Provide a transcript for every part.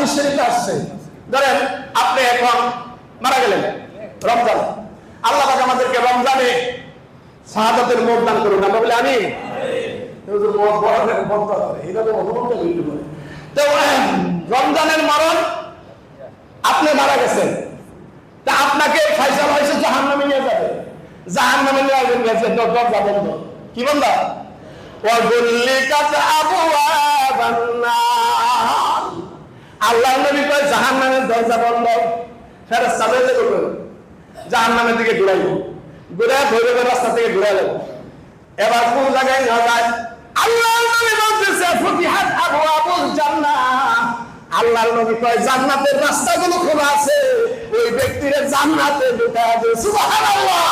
হাদিস শরীফে আসছে, ধরেন আপনি এখন মারা গেলেন রমজান, আল্লাহ পাক আমাদেরকে রমজানে শাহাদাতের মত দান করুন, আমরা বলি আমিন। তো রমজানের মরণ, আপনি মারা গেছেন, তা আপনাকে ফাইসালা হয়েছে জাহান্নামে নিয়ে যাবে, জাহান্নামে নিয়ে গেছে, দরজা বন্ধ, কি বন্ধ? আল্লাহ নবী কয় জাহান্নামের দরজা বন্ধ, ফেরেশতা বের করবে, জাহান্নামের দিকে ঘুরাইব, ঘুরায় ভৈরবের রাস্তা থেকে ঘুরাইব। এবার কোন জায়গায় না যায়? আল্লাহ নবী বলতেছে ফুতিহাত আবওয়াবুল জান্নাহ, আল্লাহ নবী কয় জান্নাতের রাস্তাগুলো খোলা আছে, ওই ব্যক্তির জান্নাতে ঢুকায় দেবে। সুবহানাল্লাহ।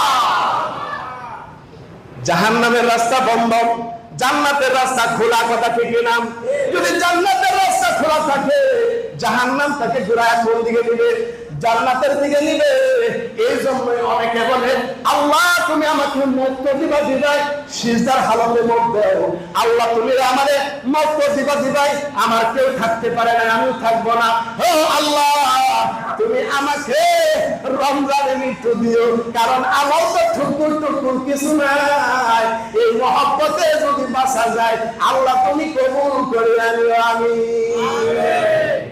জাহান্নামের রাস্তা বন্ধ, জান্নাতের রাস্তা খোলা, কথা ঠিক না? যদি জান্নাতের রাস্তা খোলা থাকে, জাহান্নাম তাকে ঘুরায় কোন দিকে নিবে? জান্নাতের দিকে নিবে। এই জন্যই অনেকে বলে আল্লাহ তুমি আমাকে মুক্ত দিবা দিবাই, সিজদার হালতে মুখ দাও, আল্লাহ তুমি আমারে মুক্ত দিবা দিবাই, আমার কেউ থাকতে পারে না, আমিও থাকবো না, ও আল্লাহ তুমি আমাকে রমজানে মৃত্যু দিও, কারণ আমার তো ঠুকুর টুকুর কিছু নাই, এই মহব্বতে যদি বাঁচা যায়, আল্লাহ তুমি কবুল করে আনিও। আমিন।